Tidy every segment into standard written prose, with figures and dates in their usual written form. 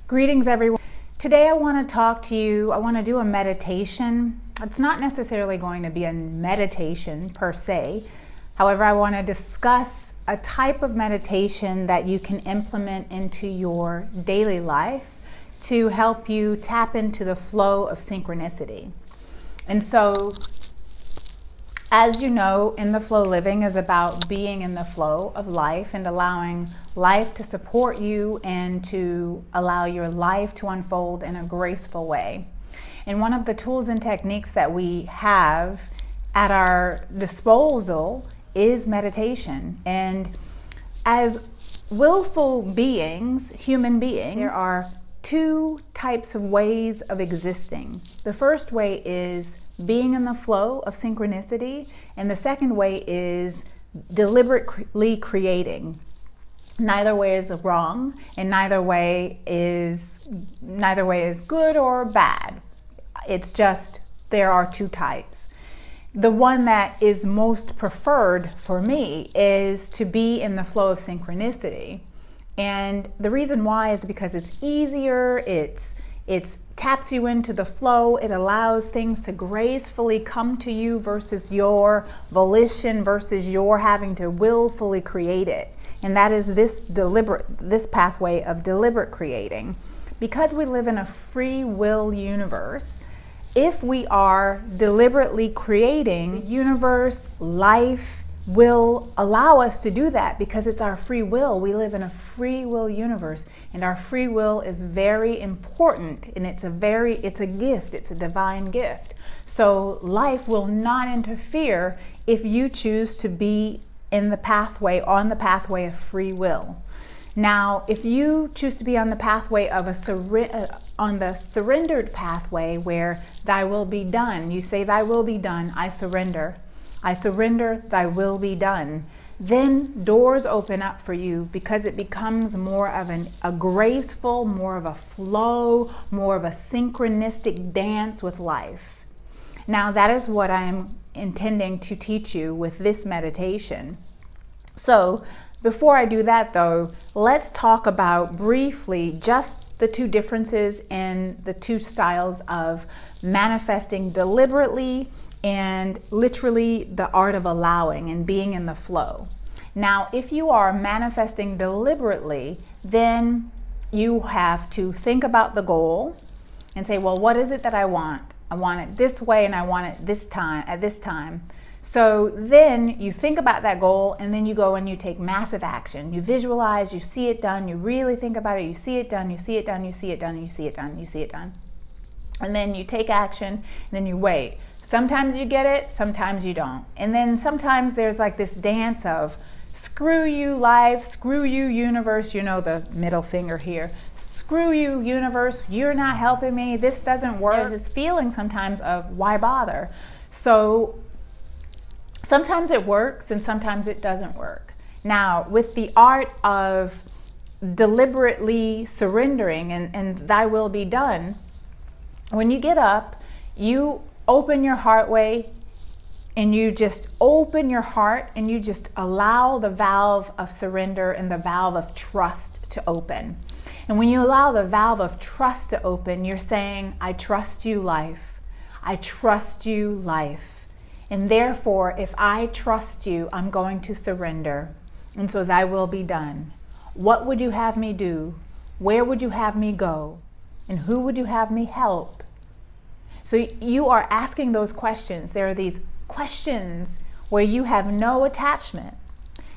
Greetings, everyone. Today I want to talk to you. I want to do a meditation. It's not necessarily going to be a meditation per se. However, I want to discuss a type of meditation that you can implement into your daily life to help you tap into the flow of synchronicity. And so, as you know, in the flow living is about being in the flow of life and allowing life to support you and to allow your life to unfold in a graceful way. And one of the tools and techniques that we have at our disposal is meditation. And as willful beings, human beings, there are two types of ways of existing. The first way is being in the flow of synchronicity, and the second way is deliberately creating. Neither way is wrong, and neither way is good or bad. It's just there are two types. The one that is most preferred for me is to be in the flow of synchronicity. And the reason why is because it's easier, it taps you into the flow, it allows things to gracefully come to you versus your volition, versus your having to willfully create it. And that is this pathway of deliberate creating. Because we live in a free will universe, if we are deliberately creating, the universe, life, will allow us to do that because it's our free will. We live in a free will universe, and our free will is very important, and it's a gift, it's a divine gift. So life will not interfere if you choose to be on the pathway of free will. Now, if you choose to be on the pathway of on the surrendered pathway where thy will be done, you say thy will be done, I surrender, thy will be done. Then doors open up for you because it becomes more of a graceful, more of a flow, more of a synchronistic dance with life. Now that is what I'm intending to teach you with this meditation. So before I do that though, let's talk about briefly just the two differences in the two styles of manifesting deliberately and literally the art of allowing and being in the flow. Now, if you are manifesting deliberately, then you have to think about the goal and say, well, what is it that I want? I want it this way and I want it at this time. So then you think about that goal and then you go and you take massive action. You visualize, you see it done, you really think about it, you see it done, you see it done, you see it done, you see it done, you see it done. And then you take action and then you wait. Sometimes you get it, sometimes you don't. And then sometimes there's like this dance of screw you life, screw you universe, you know, the middle finger here. Screw you universe, you're not helping me, this doesn't work. There's this feeling sometimes of why bother? So sometimes it works and sometimes it doesn't work. Now, with the art of deliberately surrendering and thy will be done, when you get up, you open your heartway and you just open your heart and you just allow the valve of surrender and the valve of trust to open. And when you allow the valve of trust to open, you're saying, I trust you, life. I trust you, life. And therefore, if I trust you, I'm going to surrender. And so thy will be done. What would you have me do? Where would you have me go? And who would you have me help? So you are asking those questions. There are these questions where you have no attachment.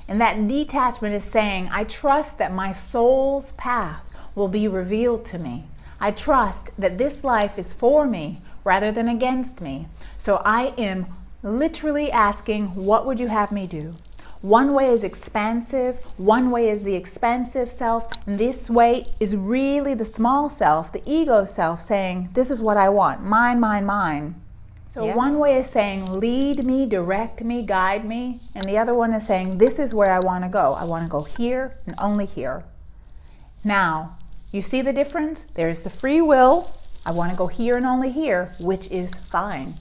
And that detachment is saying, I trust that my soul's path will be revealed to me. I trust that this life is for me rather than against me. So I am literally asking, what would you have me do? One way is expansive, one way is the expansive self, and this way is really the small self, the ego self, saying, this is what I want, mine, mine, mine. So one way is saying, lead me, direct me, guide me, and the other one is saying, this is where I want to go. I want to go here and only here. Now, you see the difference? There's the free will, I want to go here and only here, which is fine.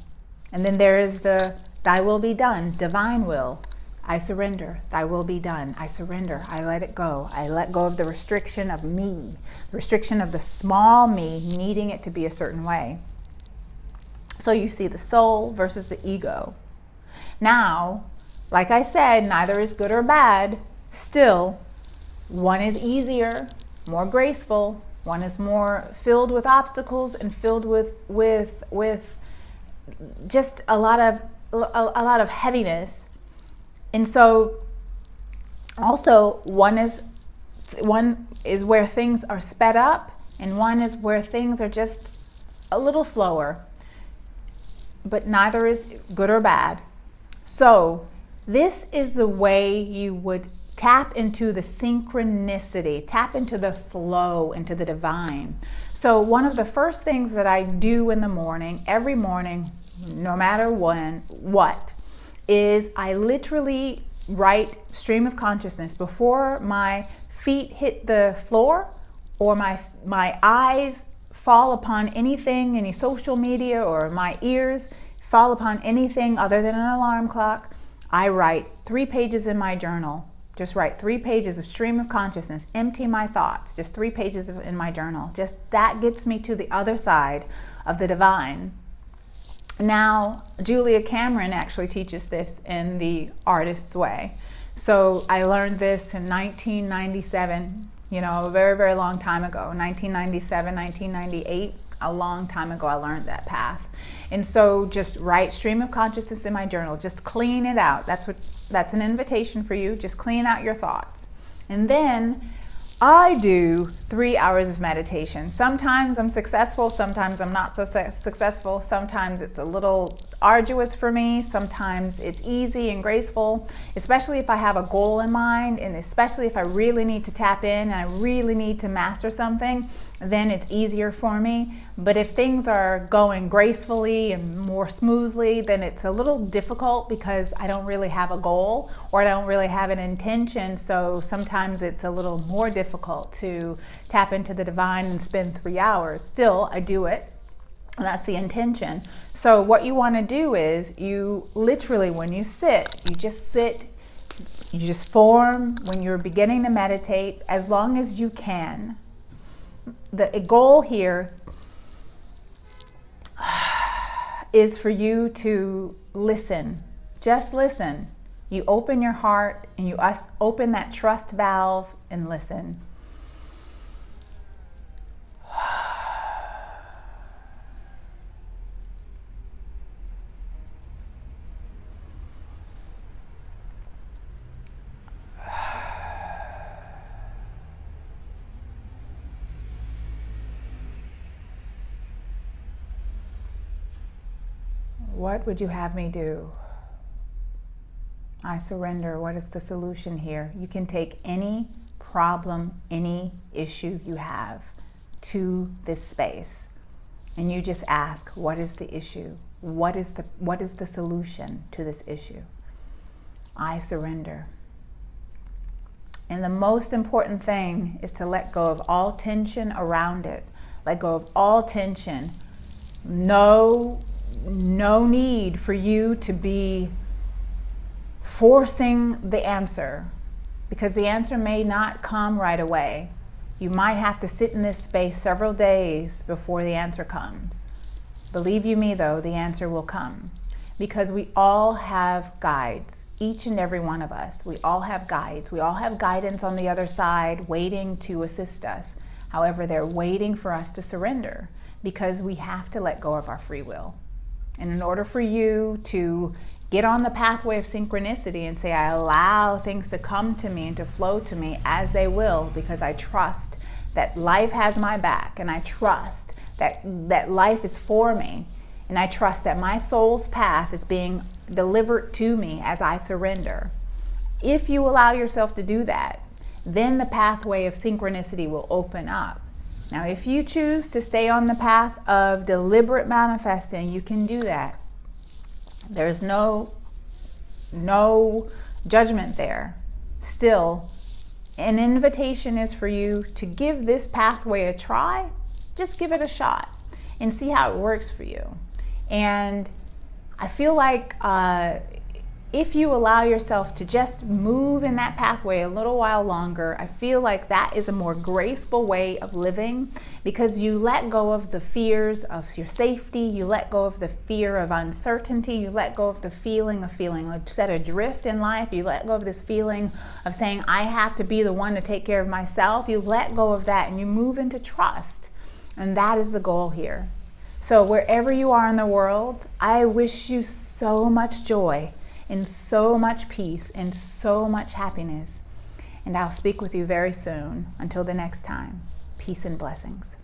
And then there is the thy will be done, divine will. I surrender. Thy will be done. I surrender. I let it go. I let go of the restriction of me, the restriction of the small me needing it to be a certain way. So you see the soul versus the ego. Now, like I said, neither is good or bad. Still, one is easier, more graceful. One is more filled with obstacles and filled with just a lot of heaviness. And so also one is where things are sped up, and one is where things are just a little slower. But neither is good or bad. So this is the way you would tap into the synchronicity, tap into the flow, into the divine. So one of the first things that I do in the morning, every morning, no matter what, is I literally write stream of consciousness before my feet hit the floor or my eyes fall upon anything, any social media, or my ears fall upon anything other than an alarm clock. I write 3 pages in my journal. Just write 3 pages of stream of consciousness, empty my thoughts, just 3 pages in my journal. Just that gets me to the other side of the divine. Now, Julia Cameron actually teaches this in the Artist's Way. So I learned this in 1997, a very, very long time ago, 1997, 1998, a long time ago I learned that path. And so just write stream of consciousness in my journal, just clean it out. That's an invitation for you. Just clean out your thoughts. And then I do 3 hours of meditation. Sometimes I'm successful, sometimes I'm not so successful. Sometimes it's a little arduous for me. Sometimes it's easy and graceful, especially if I have a goal in mind, and especially if I really need to tap in and I really need to master something, then it's easier for me. But if things are going gracefully and more smoothly, then it's a little difficult because I don't really have a goal or I don't really have an intention. So sometimes it's a little more difficult to tap into the divine and spend 3 hours. Still, I do it. And that's the intention. So what you want to do is you literally, when you sit, you just form when you're beginning to meditate as long as you can. The goal here is for you to listen. Just listen. You open your heart and you open that trust valve and listen. What would you have me do? I surrender. What is the solution here? You can take any problem, any issue you have to this space, and you just ask, what is the issue? What is the solution to this issue? I surrender. And the most important thing is to let go of all tension around it. Let go of all tension. No need for you to be forcing the answer, because the answer may not come right away. You might have to sit in this space several days before the answer comes. Believe you me though, the answer will come, because we all have guides, each and every one of us. We all have guides. We all have guidance on the other side waiting to assist us. However, they're waiting for us to surrender, because we have to let go of our free will. And in order for you to get on the pathway of synchronicity and say, I allow things to come to me and to flow to me as they will, because I trust that life has my back, and I trust that life is for me, and I trust that my soul's path is being delivered to me as I surrender. If you allow yourself to do that, then the pathway of synchronicity will open up. Now, if you choose to stay on the path of deliberate manifesting, you can do that. There's no judgment there. Still, an invitation is for you to give this pathway a try. Just give it a shot and see how it works for you. And I feel like if you allow yourself to just move in that pathway a little while longer, I feel like that is a more graceful way of living, because you let go of the fears of your safety, you let go of the fear of uncertainty, you let go of the feeling of feeling set adrift in life, you let go of this feeling of saying, I have to be the one to take care of myself. You let go of that and you move into trust. And that is the goal here. So wherever you are in the world, I wish you so much joy and so much peace and so much happiness. And I'll speak with you very soon. Until the next time, peace and blessings.